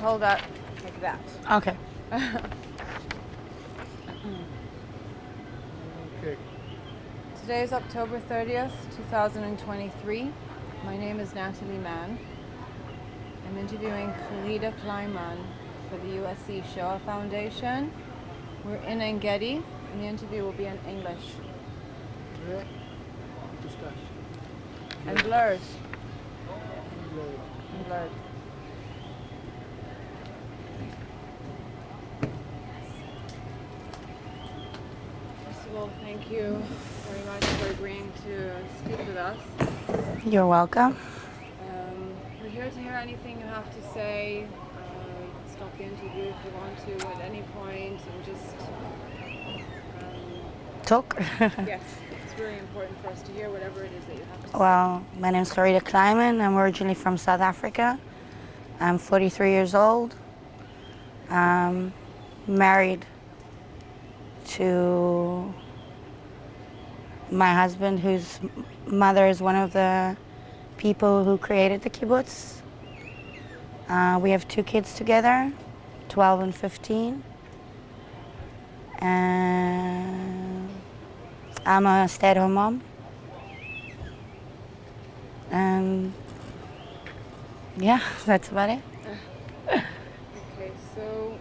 hold that like that. Okay. Okay. Today is October 30th, 2023. My name is Natalie Mann. I'm interviewing Khalida Kleiman for the USC Shoah Foundation. We're in Engedi, and the interview will be in English. Yeah. Mustache. And blurred. Blurred. And blurred. First of all, thank you very much for agreeing to speak with us. You're welcome. We're here to hear anything you have to say. You can stop the interview if you want to at any point and just Talk. yes, it's really important for us to hear whatever it is that you have to say. Well, my name is Khalida Kleiman. I'm originally from South Africa. I'm 43 years old. Married to my husband, whose mother is one of the people who created the kibbutz. We have 2 kids together, 12 and 15. And I'm a stay-at-home mom. And yeah, that's about it. Okay, so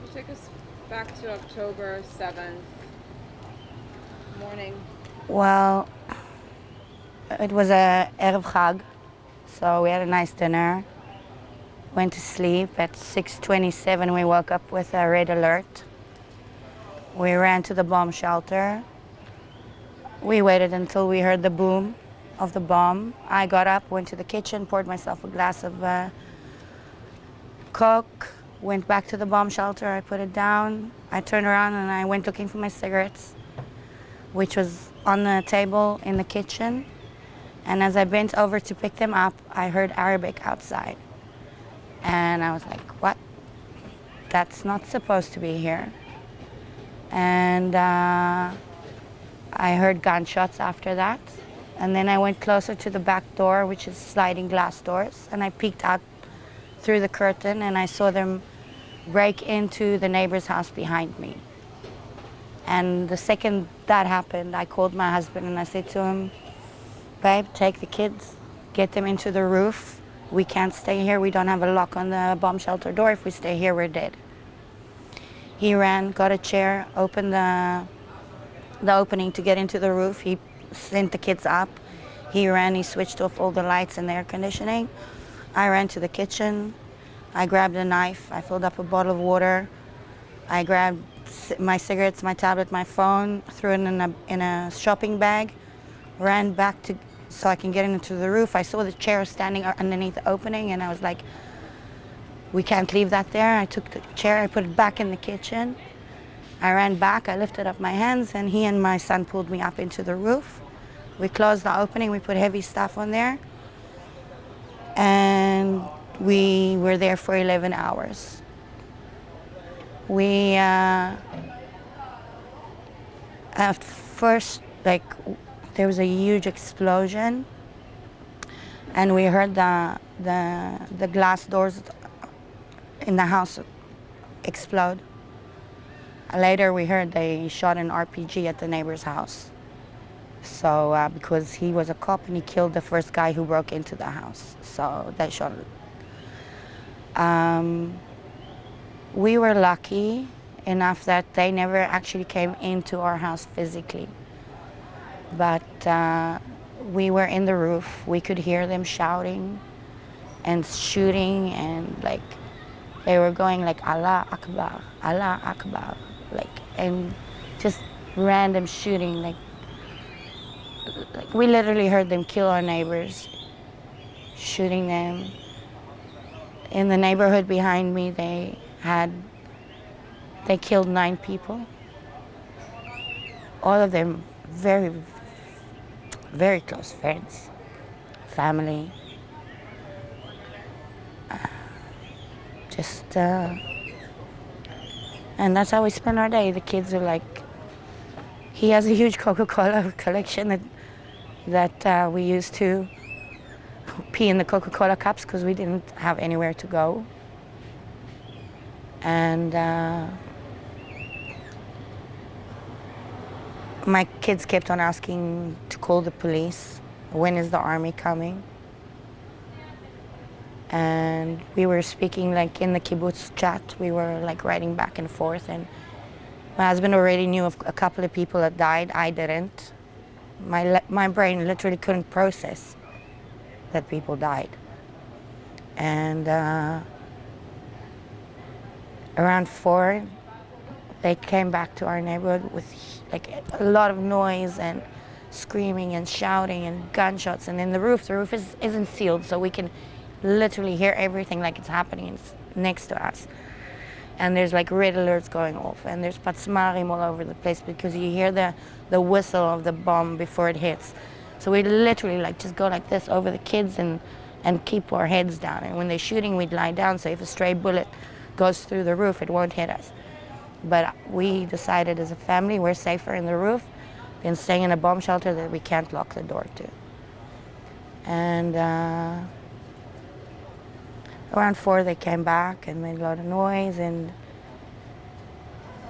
you take us back to October 7th morning. Well, it was a Erev Chag, so we had a nice dinner. Went to sleep at 6:27. We woke up with a red alert. We ran to the bomb shelter. We waited until we heard the boom of the bomb. I got up, went to the kitchen, poured myself a glass of Coke, went back to the bomb shelter. I put it down. I turned around and I went looking for my cigarettes, which was on the table in the kitchen. And as I bent over to pick them up, I heard Arabic outside. And I was like, what? That's not supposed to be here. And I heard gunshots after that. And then I went closer to the back door, which is sliding glass doors, and I peeked out through the curtain and I saw them break into the neighbor's house behind me. And the second that happened, I called my husband and I said to him, babe, take the kids, get them into the roof. We can't stay here. We don't have a lock on the bomb shelter door. If we stay here, we're dead. He ran, got a chair, opened the opening to get into the roof. He sent the kids up. He ran, he switched off all the lights and the air conditioning. I ran to the kitchen. I grabbed a knife. I filled up a bottle of water. I grabbed my cigarettes, my tablet, my phone, threw it in a shopping bag, ran back so I can get into the roof. I saw the chair standing underneath the opening and I was like, we can't leave that there. I took the chair, I put it back in the kitchen. I ran back, I lifted up my hands, and he and my son pulled me up into the roof. We closed the opening, we put heavy stuff on there, and we were there for 11 hours. We, at first, there was a huge explosion, and we heard the glass doors in the house explode. Later, we heard they shot an RPG at the neighbor's house. So, because he was a cop and he killed the first guy who broke into the house. So they shot him. We were lucky enough that they never actually came into our house physically. But we were in the roof. We could hear them shouting and shooting, and they were going like Allah Akbar, Allah Akbar, and just random shooting. We literally heard them kill our neighbors, shooting them. In the neighborhood behind me, they killed 9 people. All of them very, very close friends, family. And that's how we spend our day. The kids are like, he has a huge Coca-Cola collection that we used to pee in the Coca-Cola cups because we didn't have anywhere to go. And my kids kept on asking to call the police. When is the army coming? And we were speaking like in the kibbutz chat. We were like writing back and forth. And my husband already knew of a couple of people that died. I didn't. My brain literally couldn't process that people died. And around 4, they came back to our neighborhood with like a lot of noise and screaming and shouting and gunshots. And in the roof isn't sealed, so we can literally hear everything like it's happening. It's next to us. And there's like red alerts going off, and there's patzmarim all over the place because you hear the whistle of the bomb before it hits. So we literally like just go like this over the kids and keep our heads down. And when they're shooting, we'd lie down, so if a stray bullet goes through the roof, it won't hit us. But we decided as a family we're safer in the roof than staying in a bomb shelter that we can't lock the door to. And around 4, they came back and made a lot of noise, and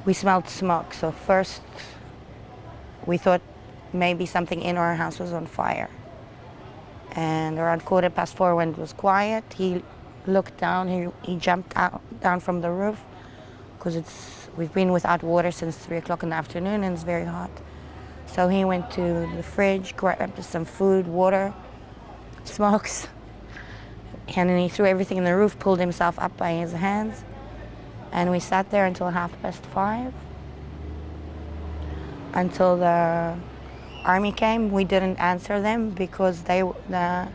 we smelled smoke. So first, we thought maybe something in our house was on fire. And around 4:15, when it was quiet, he looked down. He jumped down from the roof because we've been without water since 3 o'clock in the afternoon, and it's very hot. So he went to the fridge, grabbed some food, water, smokes. And then he threw everything in the roof, pulled himself up by his hands, and we sat there until 5:30. Until the army came. We didn't answer them because the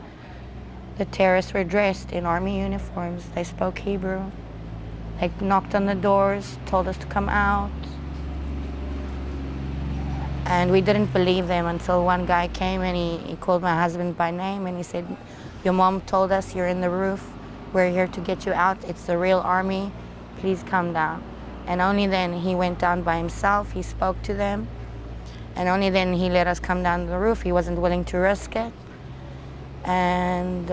terrorists were dressed in army uniforms. They spoke Hebrew. They knocked on the doors, told us to come out. And we didn't believe them until one guy came and he called my husband by name and he said, "Your mom told us you're in the roof. We're here to get you out. It's the real army. Please come down." And only then he went down by himself. He spoke to them. And only then he let us come down the roof. He wasn't willing to risk it. And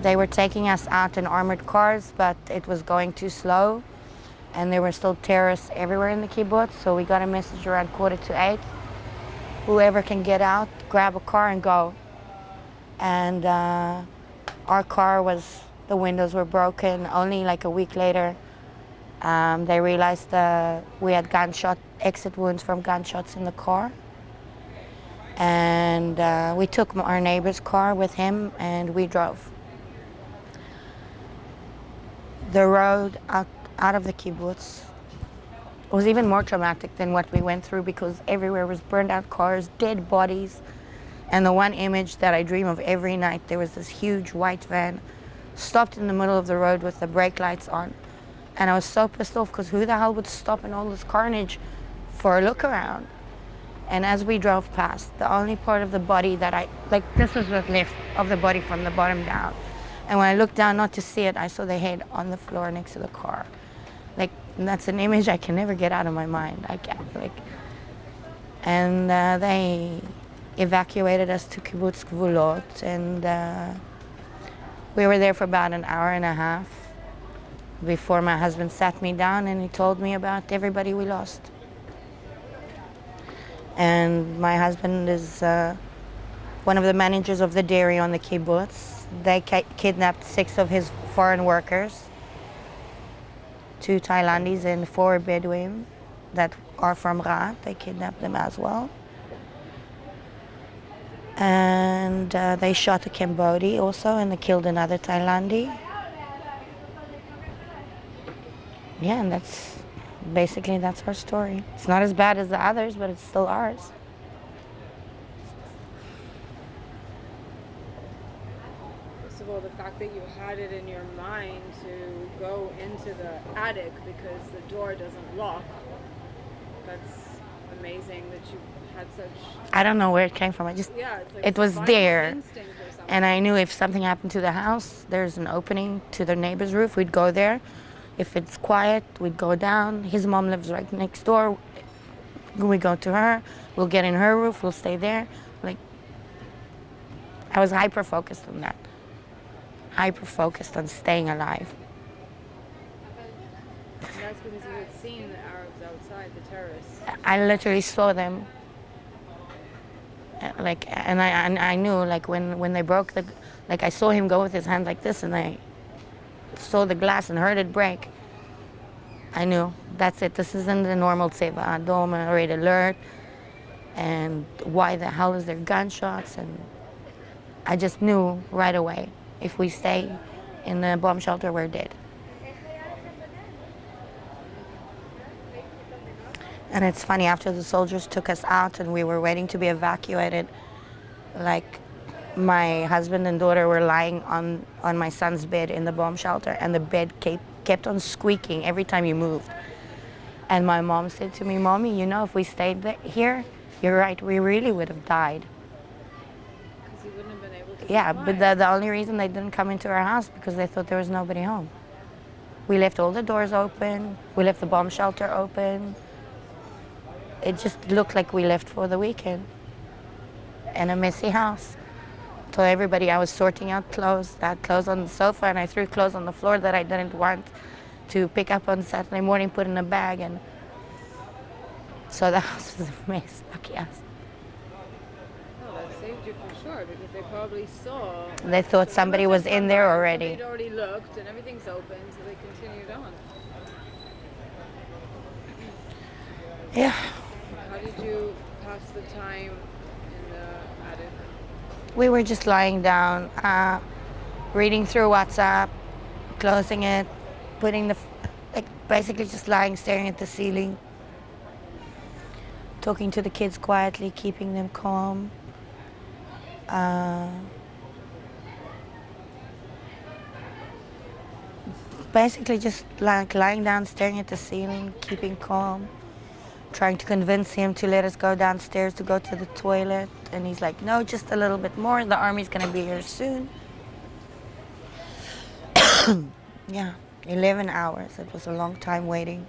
they were taking us out in armored cars, but it was going too slow. And there were still terrorists everywhere in the kibbutz. So we got a message around 7:45. Whoever can get out, grab a car and go. And our car the windows were broken. Only like a week later, they realized we had exit wounds from gunshots in the car. And we took our neighbor's car with him and we drove. The road out of the kibbutz was even more traumatic than what we went through because everywhere was burned out cars, dead bodies. And the one image that I dream of every night, there was this huge white van stopped in the middle of the road with the brake lights on. And I was so pissed off because who the hell would stop in all this carnage for a look around? And as we drove past, the only part of the body that this was what's left of the body from the bottom down. And when I looked down not to see it, I saw the head on the floor next to the car. That's an image I can never get out of my mind. I can't, And they evacuated us to Kibbutz Gvulot, and we were there for about an hour and a half before my husband sat me down and he told me about everybody we lost. And my husband is one of the managers of the dairy on the kibbutz. They kidnapped 6 of his foreign workers, 2 Thailandis and 4 Bedouin that are from Raat. They kidnapped them as well. And they shot a Cambodian also, and they killed another Thailandi. Yeah, and that's our story. It's not as bad as the others, but it's still ours. First of all, the fact that you had it in your mind to go into the attic because the door doesn't lock, that's amazing that you had such... I don't know where it came from. It was there. And I knew if something happened to the house, there's an opening to the neighbor's roof. We'd go there. If it's quiet, we'd go down. His mom lives right next door. We go to her. We'll get in her roof. We'll stay there. I was hyper-focused on that. hyper focused on staying alive. And that's because you had seen the Arabs outside, the terrorists. I literally saw them. And I knew, like, when they broke like, I saw him go with his hand like this, and I saw the glass and heard it break. I knew, that's it. This isn't the normal Tseva Adom, red alert. And why the hell is there gunshots? And I just knew right away, if we stay in the bomb shelter, we're dead. And it's funny, after the soldiers took us out and we were waiting to be evacuated, like, my husband and daughter were lying on my son's bed in the bomb shelter, and the bed kept on squeaking every time you moved. And my mom said to me, "Mommy, you know, if we stayed here, you're right, we really would have died." Because you wouldn't have been able to Yeah, survive. but the only reason they didn't come into our house because they thought there was nobody home. We left all the doors open. We left the bomb shelter open. It just looked like we left for the weekend in a messy house. Told everybody I was sorting out clothes. I had clothes on the sofa, and I threw clothes on the floor that I didn't want to pick up on Saturday morning, put in a bag. And so the house was a mess. Lucky us. Oh, that saved you for sure, because they probably saw. They thought somebody was in there already. They'd already looked, and everything's open, so they continued on. Yeah. How did you pass the time in the attic? We were just lying down, reading through WhatsApp, closing it, basically just lying, staring at the ceiling, talking to the kids quietly, keeping them calm. Basically just like lying down, staring at the ceiling, keeping calm, trying to convince him to let us go downstairs to go to the toilet. And he's like, "No, just a little bit more. The army's gonna be here soon." Yeah, 11 hours. It was a long time waiting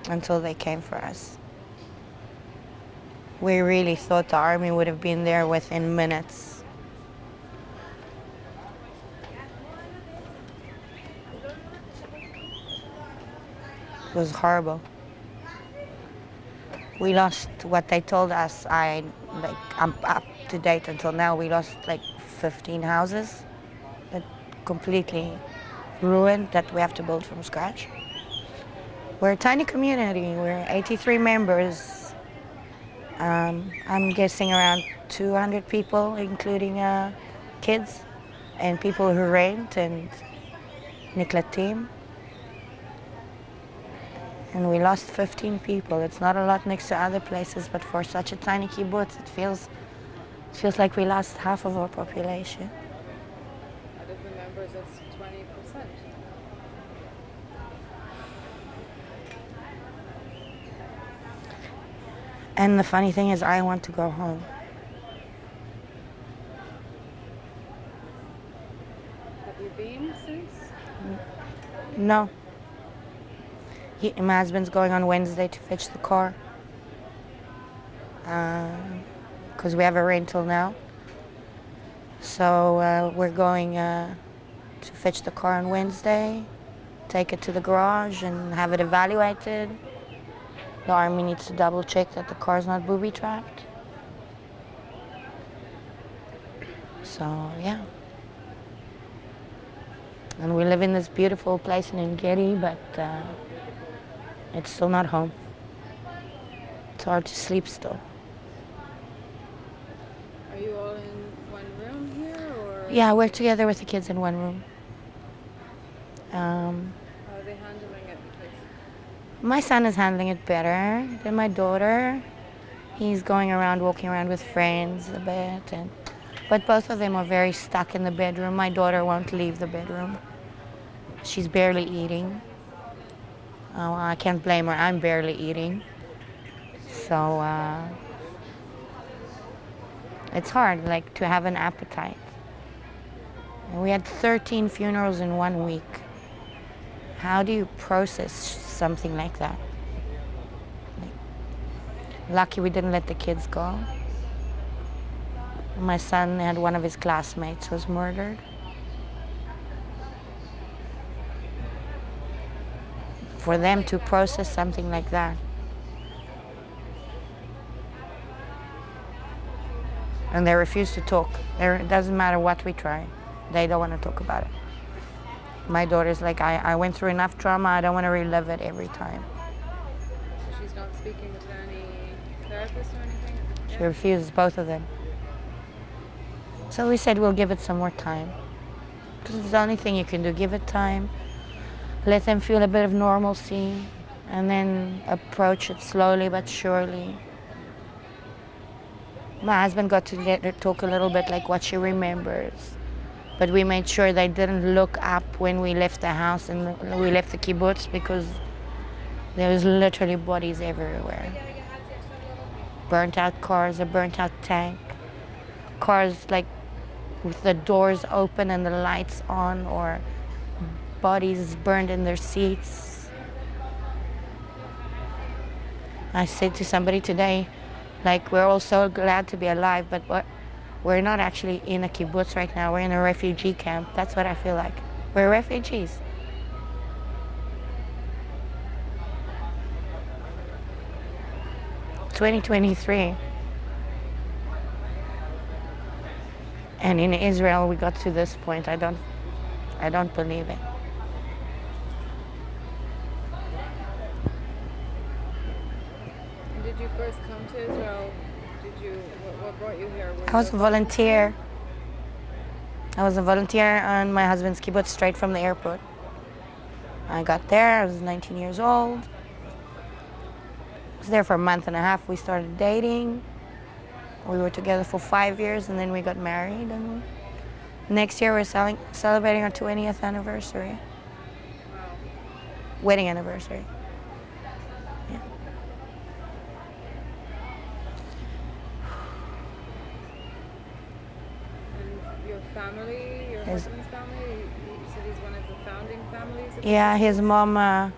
until they came for us. We really thought the army would have been there within minutes. It was horrible. We lost what they told us. I'm up to date until now. We lost like 15 houses that completely ruined, that we have to build from scratch. We're a tiny community. We're 83 members. I'm guessing around 200 people, including kids and people who rent and Niklatim. And we lost 15 people. It's not a lot next to other places, but for such a tiny kibbutz, it feels like we lost half of our population. Out of the members, that's 20%. And the funny thing is, I want to go home. Have you been since? No. My husband's going on Wednesday to fetch the car. Because we have a rental now. So we're going to fetch the car on Wednesday, take it to the garage and have it evaluated. The army needs to double check that the car's not booby trapped. So yeah. And we live in this beautiful place in Engedi, but it's still not home. It's hard to sleep still. Are you all in one room here, or? Yeah, we're together with the kids in one room. How are they handling it? Because My son is handling it better than my daughter. He's going around, walking around with friends a bit, but both of them are very stuck in the bedroom. My daughter won't leave the bedroom. She's barely eating. Oh, I can't blame her. I'm barely eating. So it's hard, like, to have an appetite. And we had 13 funerals in 1 week. How do you process something like that? Lucky we didn't let the kids go. My son had one of his classmates was murdered. for them to process something like that. And they refuse to talk. It doesn't matter what we try. They don't want to talk about it. My daughter's like, I went through enough trauma, I don't want to relive it every time. So she's not speaking with any therapist or anything? She refuses, both of them. So we said we'll give it some more time. Because it's the only thing you can do, give it time. Let them feel a bit of normalcy. And then approach it slowly but surely. My husband got to let her talk a little bit like what she remembers. But we made sure they didn't look up when we left the house and we left the kibbutz, because there was literally bodies everywhere. Burnt out cars, a burnt out tank. Cars like with the doors open and the lights on, or bodies burned in their seats. I said to somebody today, like, we're all so glad to be alive, but we're not actually in a kibbutz right now. We're in a refugee camp. That's what I feel like. We're refugees. It's 2023. And in Israel, we got to this point. I don't believe it. And did you first come to Israel? What brought you here? I was a volunteer. I was a volunteer on my husband's kibbutz straight from the airport. I got there, I was 19 years old. I was there for a month and a half. We started dating. We were together for 5 years, and then we got married. And next year we're celebrating our 20th anniversary. Wow. Wedding anniversary. Yeah. And your family, your husband's family, you said he's one of the founding families? Yeah, his mom, They're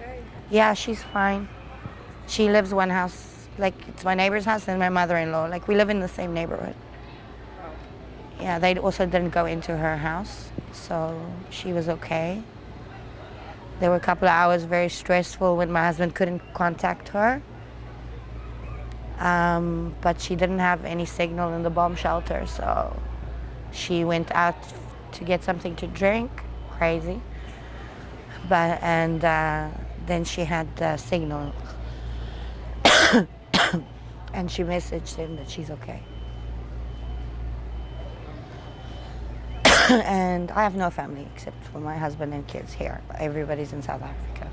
okay? yeah, she's fine. She lives one house, like it's my neighbor's house and my mother-in-law. Like we live in the same neighborhood. Wow. Yeah, they also didn't go into her house, so she was okay. There were a couple of hours very stressful when my husband couldn't contact her. But she didn't have any signal in the bomb shelter, so she went out to get something to drink, crazy. And then she had signal. And she messaged him that she's okay. And I have no family except for my husband and kids here. Everybody's in South Africa.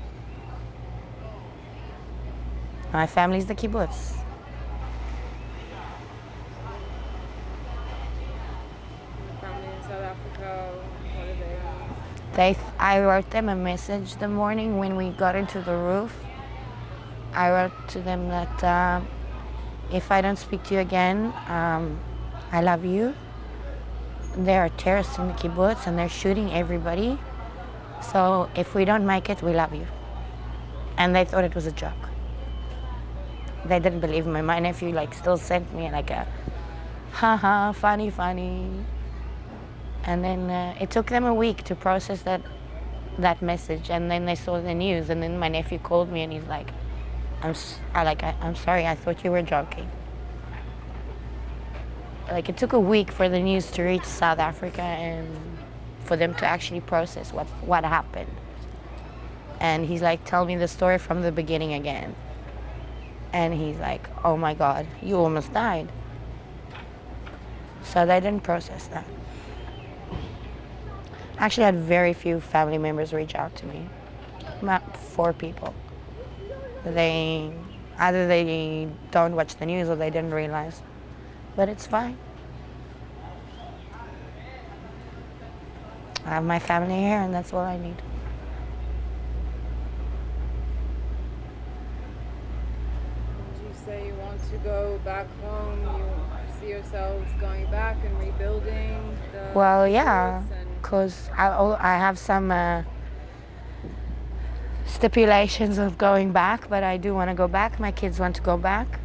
My family's the kibbutz. Your family in South Africa, what are they on? I wrote them a message the morning when we got into the roof. I wrote to them that if I don't speak to you again, I love you. There are terrorists in the kibbutz and they're shooting everybody. So if we don't make it, we love you. And they thought it was a joke. They didn't believe me. My nephew still sent me like a haha, funny. And then it took them a week to process that message. And then they saw the news. And then my nephew called me and he's like, I'm sorry, I thought you were joking. It took a week for the news to reach South Africa and for them to actually process what happened. And he's like, tell me the story from the beginning again. And he's like, oh my God, you almost died. So they didn't process that. Actually, I had very few family members reach out to me. About 4 people. Either they don't watch the news or they didn't realize. But it's fine. I have my family here and that's all I need. You say you want to go back home, you see yourselves going back and rebuilding the Well, yeah, kibbutz and- because I have some stipulations of going back, but I do want to go back. My kids want to go back.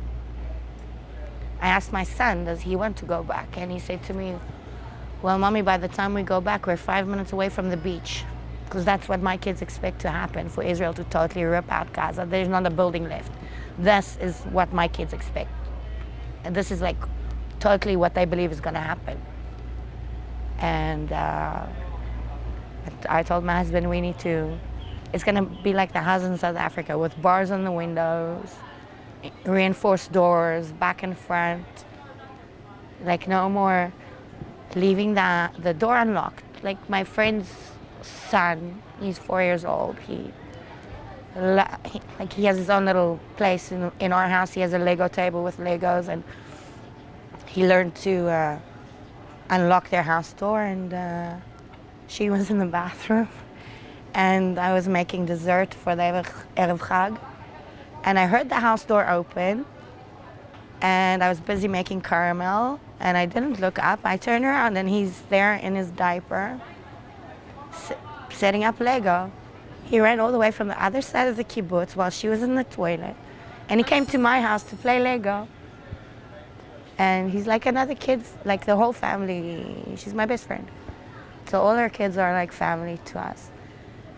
I asked my son, does he want to go back? And he said to me, well, Mommy, by the time we go back, we're 5 minutes away from the beach. because that's what my kids expect to happen, for Israel to totally rip out Gaza. There's not a building left. This is what my kids expect. And this is like totally what they believe is going to happen. And I told my husband we need to, it's going to be like the house in South Africa with bars on the windows, reinforced doors, back and front. Like no more leaving the door unlocked. Like my friend's son, he's 4 years old. He has his own little place in our house. He has a Lego table with Legos, and he learned to unlock their house door. And she was in the bathroom, and I was making dessert for the Erev Chag, and I heard the house door open, and I was busy making caramel, and I didn't look up. I turned around, and he's there in his diaper, setting up Lego. He ran all the way from the other side of the kibbutz while she was in the toilet, and he came to my house to play Lego. And he's like another kid, like the whole family. She's my best friend. So all our kids are like family to us.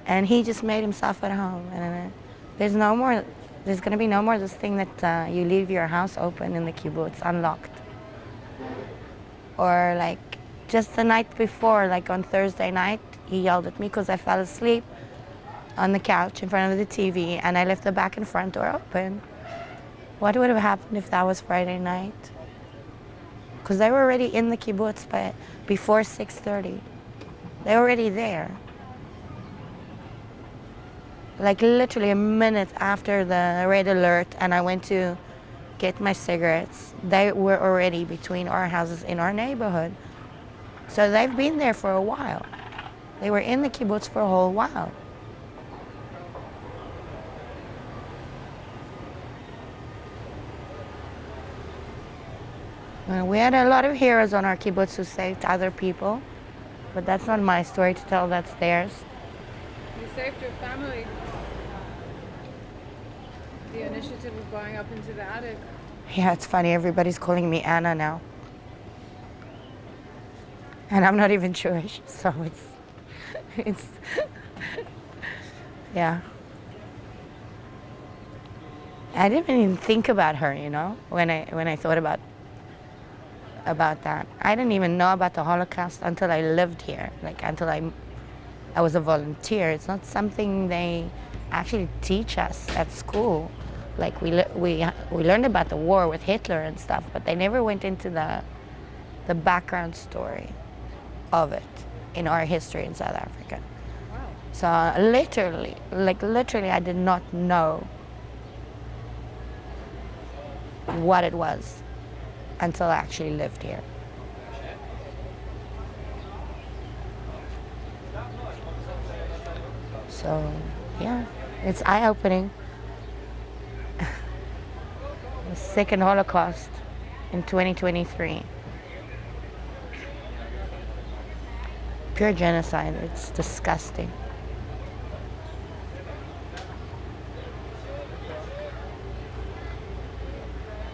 And he just made himself at home. And there's going to be no more this thing that you leave your house open in the kibbutz, unlocked. Or like just the night before, like on Thursday night, he yelled at me because I fell asleep on the couch in front of the TV, and I left the back and front door open. What would have happened if that was Friday night? Because they were already in the kibbutz before 6:30. They were already there. Like literally a minute after the red alert, and I went to get my cigarettes, they were already between our houses in our neighborhood. So they've been there for a while. They were in the kibbutz for a whole while. We had a lot of heroes on our kibbutz who saved other people, but that's not my story to tell, that's theirs. You saved your family. The initiative of going up into the attic. Yeah, it's funny, everybody's calling me Anna now. And I'm not even Jewish, so it's, yeah. I didn't even think about her, you know, when I thought about that. I didn't even know about the Holocaust until I lived here, like until I was a volunteer. It's not something they actually teach us at school. Like we learned about the war with Hitler and stuff, but they never went into the background story of it in our history in South Africa. Wow. So literally, I did not know what it was until I actually lived here. So, yeah, it's eye-opening. The second Holocaust in 2023. Pure genocide, it's disgusting.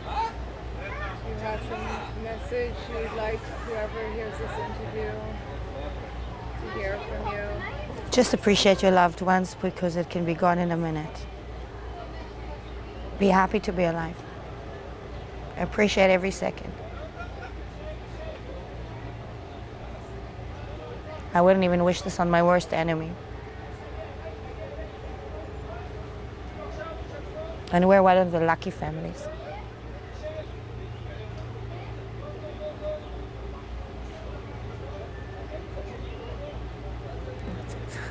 You have some message you'd like whoever hears this interview to hear from you? Just appreciate your loved ones because it can be gone in a minute. Be happy to be alive. Appreciate every second. I wouldn't even wish this on my worst enemy. And we're one of the lucky families.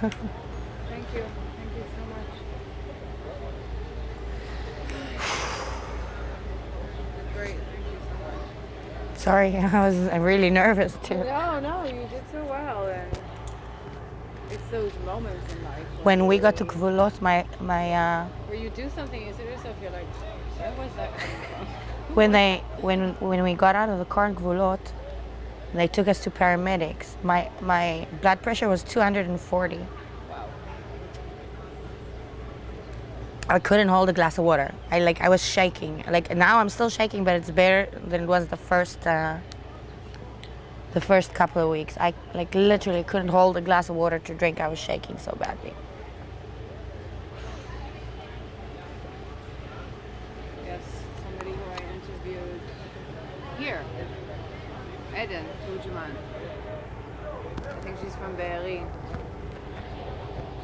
Thank you. Thank you so much. Great. Thank you so much. Sorry, I was really nervous too. No, you did so well, and it's those moments in life. When we got to Gvulot, my where you do something, you say to yourself, you're like, where was that coming from? when we got out of the car in Gvulot, they took us to paramedics. My blood pressure was 240. Wow. I couldn't hold a glass of water. I was shaking. Like now I'm still shaking, but it's better than it was the first The first couple of weeks, I like literally couldn't hold a glass of water to drink. I was shaking so badly. Yes, somebody who I interviewed here, Eden Tujuman. I think she's from Be'eri.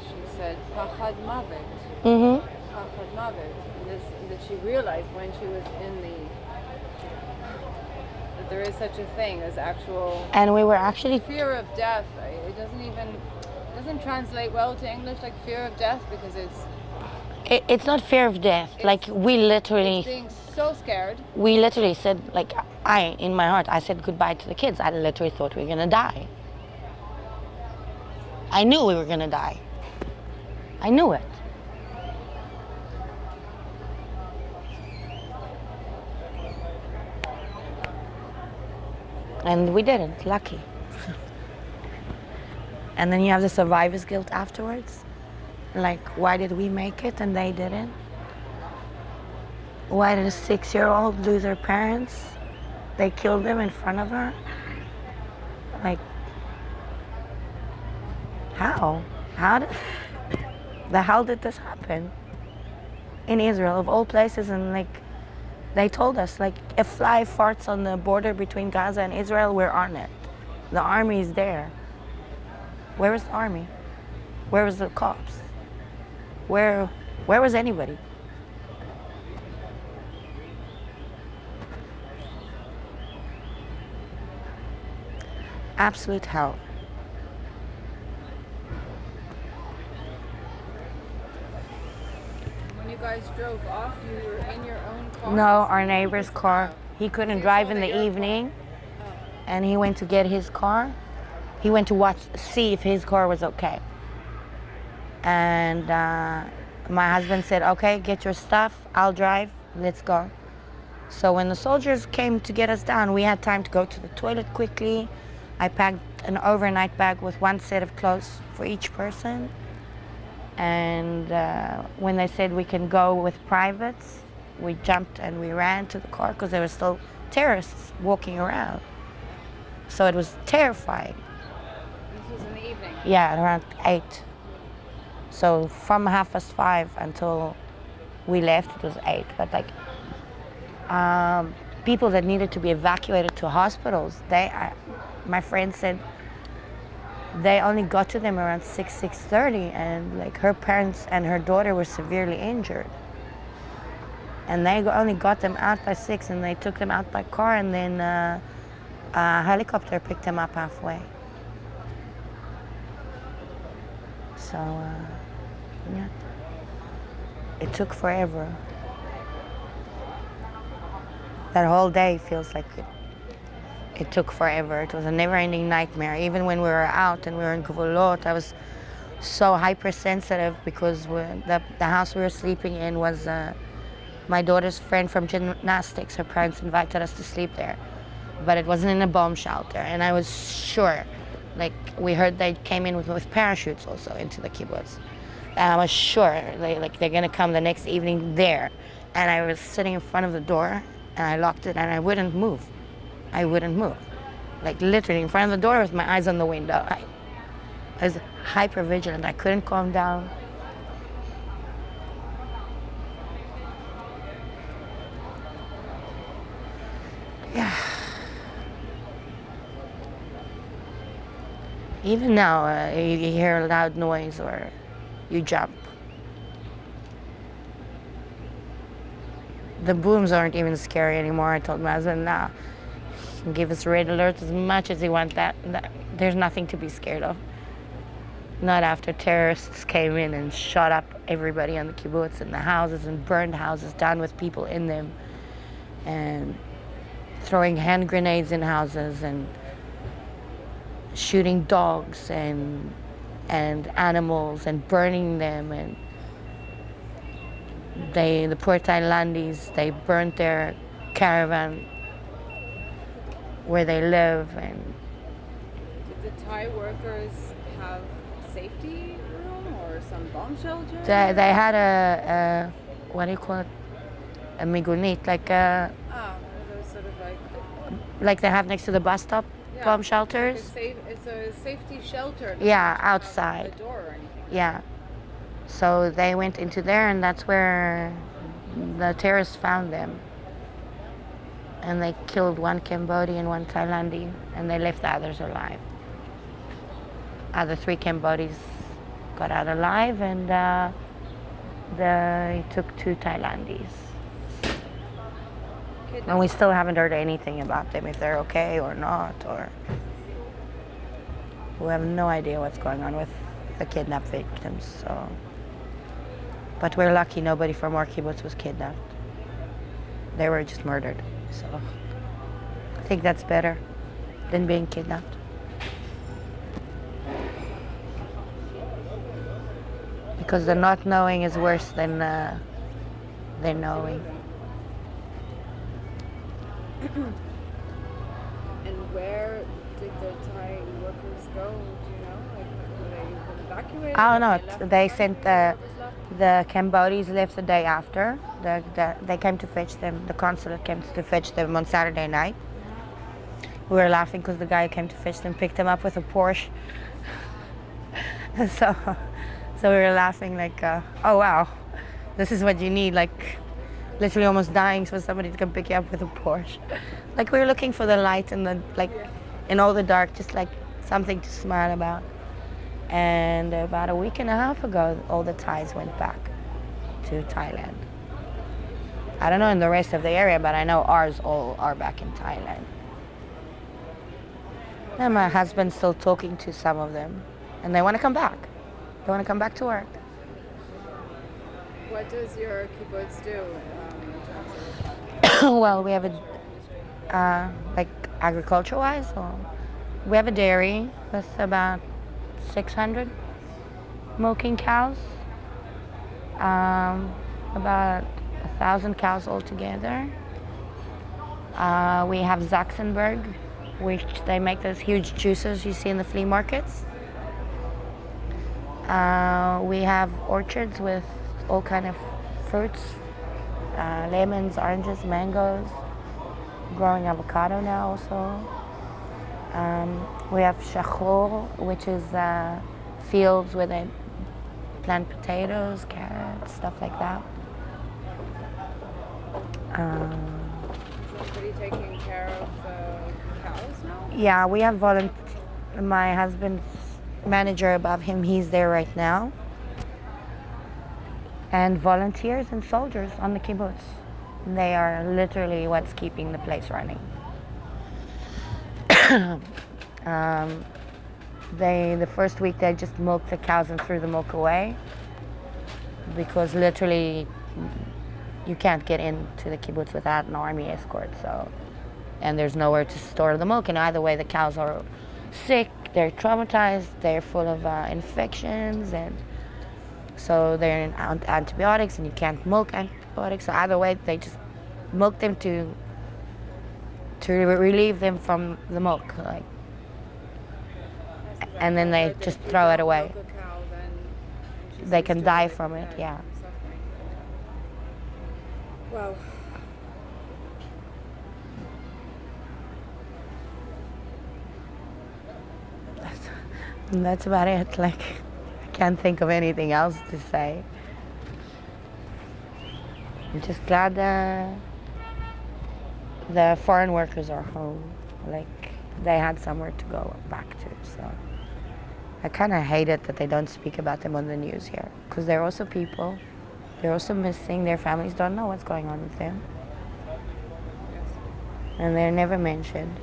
She said, Pachad Mavet. Mm-hmm. Pachad Mavet. And that she realized when she was in the that there is such a thing as actual And we were actually fear of death. It doesn't translate well to English, like fear of death, because it's not fear of death. Like it's being so scared. we literally said, like, in my heart, I said goodbye to the kids. I literally thought we were gonna die. I knew we were gonna die. I knew it. And we didn't, lucky. And then you have the survivor's guilt afterwards. Like, why did we make it and they didn't? Why did a 6-year-old lose her parents? They killed them in front of her. Like, how? How did the hell did this happen? In Israel, of all places, and like, they told us, like, if fly farts on the border between Gaza and Israel, we're on it. The army is there. Where was the army? Where was the cops? Where was anybody? Absolute hell. When you guys drove off, you were in your own car? No, our neighbor's car. He couldn't drive in the evening, and he went to get his car. He went to see if his car was okay. And my husband said, okay, get your stuff, I'll drive, let's go. So when the soldiers came to get us down, we had time to go to the toilet quickly. I packed an overnight bag with one set of clothes for each person. And when they said we can go with privates, we jumped and we ran to the car because there were still terrorists walking around. So it was terrifying. This was in the evening? Yeah, around 8. So from 5:30 until we left, it was 8. But like, people that needed to be evacuated to hospitals, my friend said they only got to them around 6:30, and like her parents and her daughter were severely injured. And they only got them out by 6, and they took them out by car, and then a helicopter picked them up halfway. So, yeah, it took forever. That whole day feels like it took forever. It was a never-ending nightmare. Even when we were out and we were in Gvulot, I was so hypersensitive because the house we were sleeping in was my daughter's friend from gymnastics. Her parents invited us to sleep there, but it wasn't in a bomb shelter. And I was sure, like, we heard they came in with parachutes also into the kibbutz. And I was sure they're gonna come the next evening there. And I was sitting in front of the door and I locked it and I wouldn't move. I wouldn't move. Like literally in front of the door with my eyes on the window. I was hyper vigilant. I couldn't calm down. Yeah. Even now, you hear a loud noise or you jump. The booms aren't even scary anymore. I told my husband, nah, he can give us red alert as much as he wants. That there's nothing to be scared of. Not after terrorists came in and shot up everybody on the kibbutz and the houses and burned houses down with people in them and throwing hand grenades in houses and shooting dogs and animals and burning them. And the poor Thailandis, they burnt their caravan where they live. And did the Thai workers have safety room or some bomb shelter? they had a what do you call it? A migunit, like one of those sort of like they have next to the bus stop. bomb shelters. It's a safety shelter. It doesn't Yeah, actually have outside. The door or anything. Yeah. So they went into there, and that's where the terrorists found them. And they killed one Cambodian, one Thailandian, and they left the others alive. Other 3 Cambodians got out alive, and they took 2 Thailandis. And we still haven't heard anything about them, if they're okay or not, or we have no idea what's going on with the kidnapped victims. So, but we're lucky nobody from our kibbutz was kidnapped. They were just murdered. So I think that's better than being kidnapped. Because the not knowing is worse than knowing. And where did the Thai workers go? Do you know? Like, were they evacuated? I don't know. Were left They behind? sent The others left? the Cambodians left the day after. They came to fetch them. The consulate came to fetch them on Saturday night. We were laughing because the guy who came to fetch them picked them up with a Porsche. so we were laughing like, oh wow, this is what you need. Like, literally almost dying for somebody to come pick you up with a Porsche. Like, we were looking for the light in the in all the dark, just like something to smile about. And about a week and a half ago, all the Thais went back to Thailand. I don't know in the rest of the area, but I know ours all are back in Thailand. And my husband's still talking to some of them, and they want to come back. They want to come back to work. What does your kibbutz do in terms of Well, we have a, like agriculture-wise, or we have a dairy with about 600 milking cows, about 1,000 cows altogether. We have Zaxenberg, which they make those huge juices you see in the flea markets. We have orchards with all kind of fruits, lemons, oranges, mangoes, growing avocado now also. We have shachor, which is fields where they plant potatoes, carrots, stuff like that. somebody taking care of the cows now? Yeah, we have my husband's manager above him, he's there right now. And volunteers and soldiers on the kibbutz. They are literally what's keeping the place running. The first week they just milked the cows and threw the milk away because literally you can't get into the kibbutz without an army escort. So, and there's nowhere to store the milk. And either way, the cows are sick, they're traumatized, they're full of infections, and so they're in antibiotics, and you can't milk antibiotics. So either way, they just milk them to relieve them from the milk, like, and then they just throw it away. They can die from it, yeah. Wow. That's about it. Like, I can't think of anything else to say. I'm just glad the foreign workers are home. Like, they had somewhere to go back to. So I kind of hate it that they don't speak about them on the news here, because they're also people. They're also missing. Their families don't know what's going on with them, and they're never mentioned.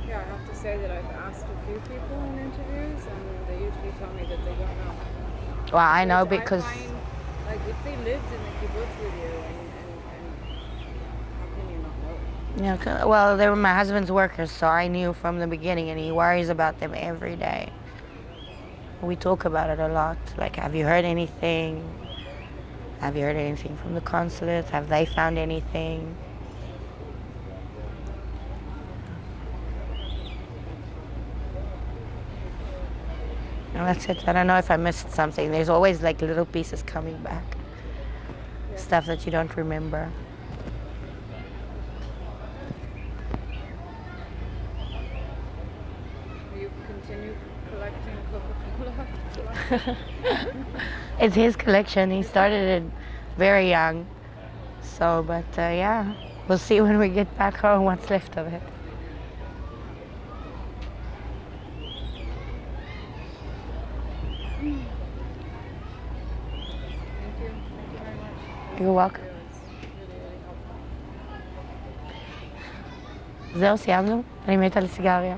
Yeah, I have to say that I've asked a few people in interviews, and they usually tell me that they don't know. Well, I know Which because find, like, if they lived in the kibbutz with you, and how can you not know? yeah, well, they were my husband's workers, so I knew from the beginning, and he worries about them every day. We talk about it a lot. Like, have you heard anything? Have you heard anything from the consulate? Have they found anything? And that's it. I don't know if I missed something. There's always like little pieces coming back. Yeah. Stuff that you don't remember. It's his collection. He started it very young. So, but yeah, we'll see when we get back home what's left of it. Thank you. Thank you very much. You're welcome. It was really, really helpful. זהו, סיימנו? אני מתה על סיגריה.